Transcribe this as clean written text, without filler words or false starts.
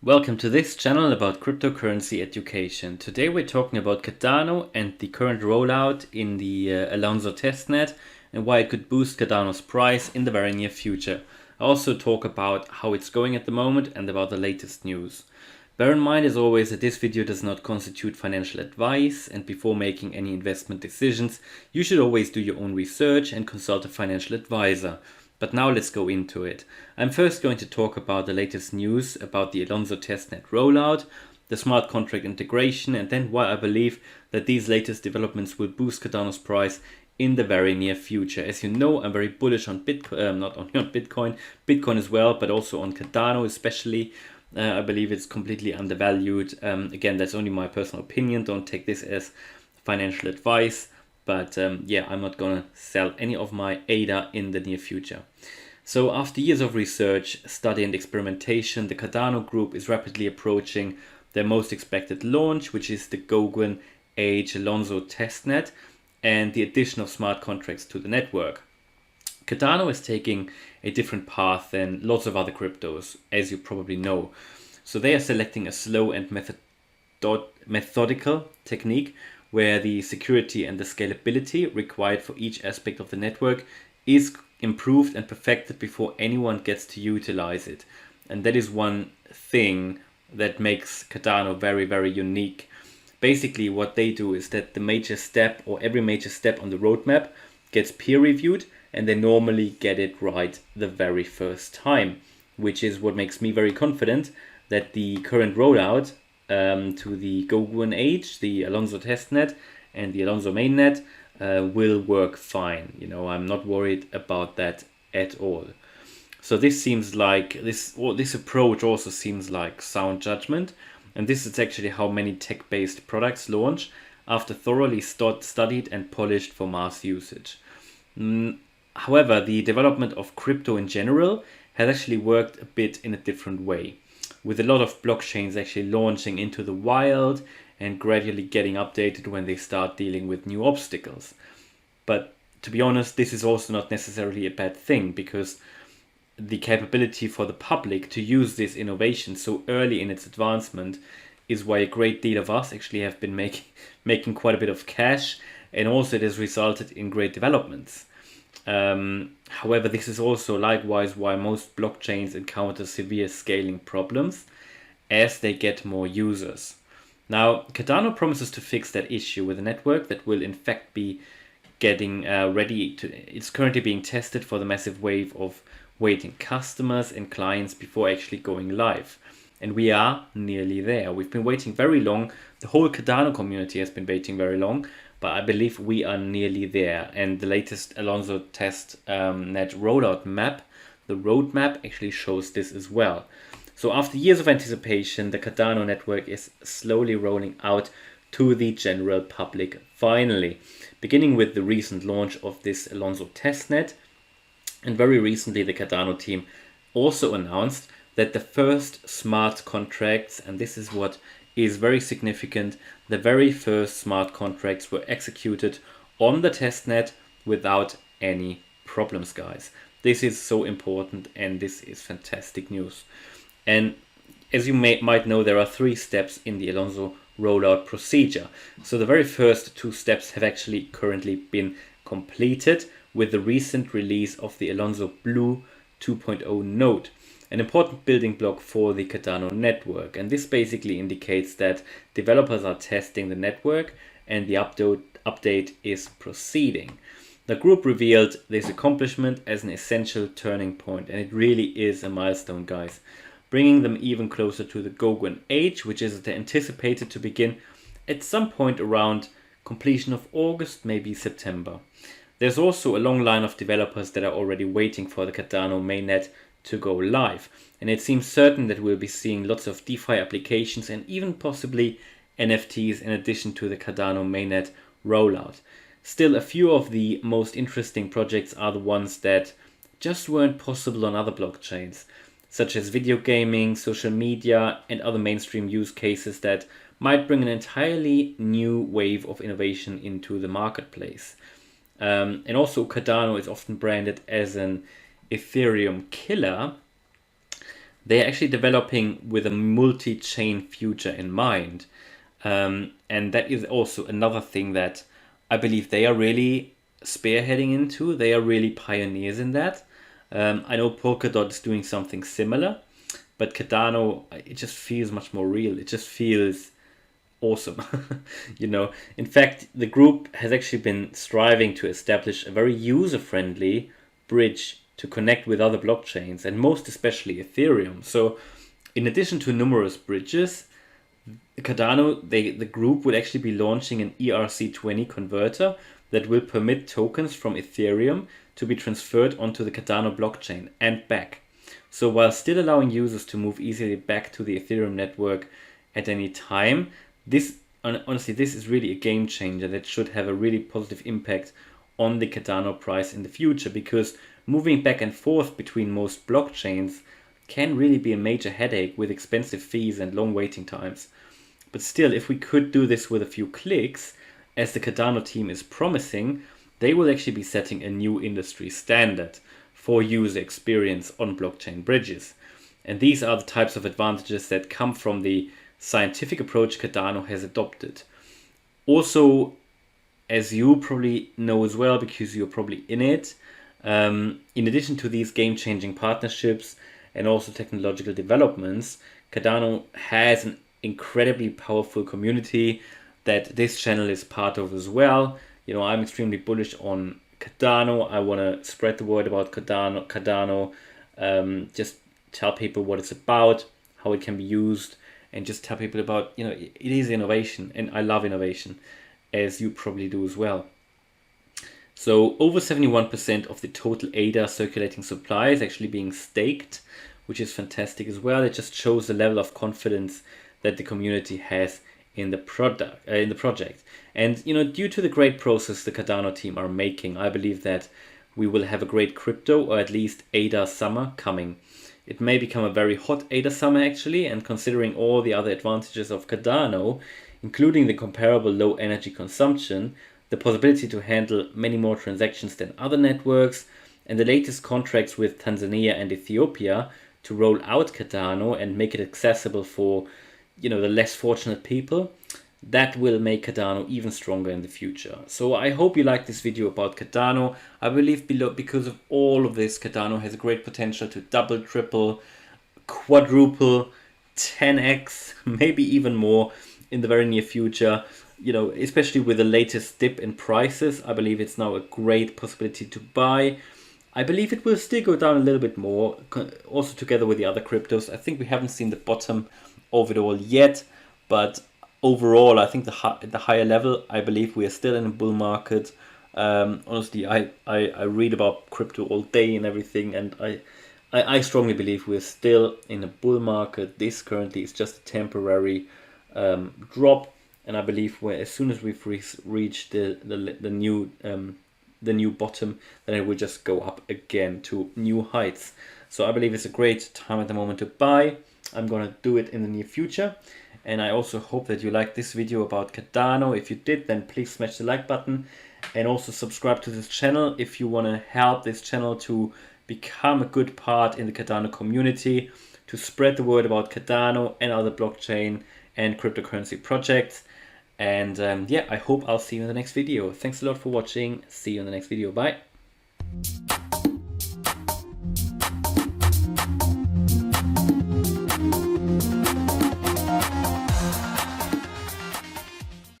Welcome to this channel about cryptocurrency education. Today we're talking about Cardano and the current rollout in the Alonzo testnet and why it could boost Cardano's price in the very near future. I also talk about how it's going at the moment and about the latest news. Bear in mind as always that this video does not constitute financial advice, and before making any investment decisions you should always do your own research and consult a financial advisor. But now let's go into it. I'm first going to talk about the latest news about the Alonzo testnet rollout, the smart contract integration, and then why I believe that these latest developments will boost Cardano's price in the very near future. As you know, I'm very bullish on Bitcoin, not only on Bitcoin as well, but also on Cardano especially. I believe it's completely undervalued. Again, that's only my personal opinion. Don't take this as financial advice. But yeah, I'm not gonna sell any of my ADA in the near future. So after years of research, study and experimentation, the Cardano group is rapidly approaching their most expected launch, which is the Goguen Age Alonzo testnet and the addition of smart contracts to the network. Cardano is taking a different path than lots of other cryptos, as you probably know. So they are selecting a slow and methodical technique where the security and the scalability required for each aspect of the network is improved and perfected before anyone gets to utilize it. And that is one thing that makes Cardano very, very unique. Basically, what they do is that the major step or every major step on the roadmap gets peer reviewed, and they normally get it right the very first time, which is what makes me very confident that the current rollout to the Goguen Age, the Alonzo testnet, and the Alonzo mainnet will work fine. You know, I'm not worried about that at all. So this seems like this approach also seems like sound judgment, and this is actually how many tech-based products launch after thoroughly studied and polished for mass usage. However, the development of crypto in general has actually worked a bit in a different way, with a lot of blockchains actually launching into the wild and gradually getting updated when they start dealing with new obstacles. But to be honest, this is also not necessarily a bad thing, because the capability for the public to use this innovation so early in its advancement is why a great deal of us actually have been making quite a bit of cash, and also it has resulted in great developments. However, this is also likewise why most blockchains encounter severe scaling problems as they get more users. Now, Cardano promises to fix that issue with a network that will in fact be getting ready to. It's currently being tested for the massive wave of waiting customers and clients before actually going live. And we are nearly there. We've been waiting very long. The whole Cardano community has been waiting very long, but I believe we are nearly there. And the latest Alonzo test net rollout map, the roadmap, actually shows this as well. So after years of anticipation, the Cardano network is slowly rolling out to the general public finally, beginning with the recent launch of this Alonzo testnet. And very recently, the Cardano team also announced that the first smart contracts, and this is what is very significant, the very first smart contracts were executed on the testnet without any problems, guys. This is so important, and this is fantastic news. And as you might know, there are 3 steps in the Alonzo rollout procedure. So the very first 2 steps have actually currently been completed with the recent release of the Alonzo Blue 2.0 node, an important building block for the Cardano network. And this basically indicates that developers are testing the network and the update is proceeding. The group revealed this accomplishment as an essential turning point, and it really is a milestone, guys, bringing them even closer to the Goguen Age, which is anticipated to begin at some point around completion of August, maybe September. There's also a long line of developers that are already waiting for the Cardano mainnet to go live, and it seems certain that we'll be seeing lots of DeFi applications and even possibly NFTs in addition to the Cardano mainnet rollout. Still, a few of the most interesting projects are the ones that just weren't possible on other blockchains, such as video gaming, social media, and other mainstream use cases that might bring an entirely new wave of innovation into the marketplace. And also Cardano is often branded as an Ethereum killer, they're actually developing with a multi-chain future in mind. And that is also another thing that I believe they are really spearheading into. They are really pioneers in that. I know Polkadot is doing something similar, but Cardano, it just feels much more real. It just feels awesome. In fact, the group has actually been striving to establish a very user-friendly bridge to connect with other blockchains, and most especially Ethereum. So in addition to numerous bridges, Cardano, the group will actually be launching an ERC20 converter that will permit tokens from Ethereum to be transferred onto the Cardano blockchain and back. So while still allowing users to move easily back to the Ethereum network at any time, this is really a game changer that should have a really positive impact on the Cardano price in the future, because moving back and forth between most blockchains can really be a major headache with expensive fees and long waiting times. But still, if we could do this with a few clicks, as the Cardano team is promising, they will actually be setting a new industry standard for user experience on blockchain bridges. And these are the types of advantages that come from the scientific approach Cardano has adopted. Also, as you probably know as well, because you're probably in it, in addition to these game-changing partnerships and also technological developments, Cardano has an incredibly powerful community that this channel is part of as well. I'm extremely bullish on Cardano. I want to spread the word about Cardano, just tell people what it's about, how it can be used, and just tell people about, it is innovation, and I love innovation, as you probably do as well. So over 71% of the total ADA circulating supply is actually being staked, which is fantastic as well. It just shows the level of confidence that the community has in the project. And due to the great process the Cardano team are making, I believe that we will have a great crypto, or at least ADA summer, coming. It may become a very hot ADA summer actually, and considering all the other advantages of Cardano, including the comparable low energy consumption, the possibility to handle many more transactions than other networks, and the latest contracts with Tanzania and Ethiopia to roll out Cardano and make it accessible for the less fortunate people, that will make Cardano even stronger in the future. So I hope you like this video about Cardano. I believe because of all of this, Cardano has a great potential to double, triple, quadruple, 10x, maybe even more in the very near future. Especially with the latest dip in prices, I believe it's now a great possibility to buy. I believe it will still go down a little bit more, also together with the other cryptos. I think we haven't seen the bottom of it all yet, but overall, I think at the higher level, I believe we are still in a bull market. Honestly, I read about crypto all day and everything, and I strongly believe we're still in a bull market. This currently is just a temporary drop, and I believe as soon as we've reached the new bottom, then it will just go up again to new heights. So I believe it's a great time at the moment to buy. I'm gonna do it in the near future. And I also hope that you liked this video about Cardano. If you did, then please smash the like button, and also subscribe to this channel if you want to help this channel to become a good part in the Cardano community, to spread the word about Cardano and other blockchain and cryptocurrency projects. And I hope I'll see you in the next video. Thanks a lot for watching. See you in the next video. Bye.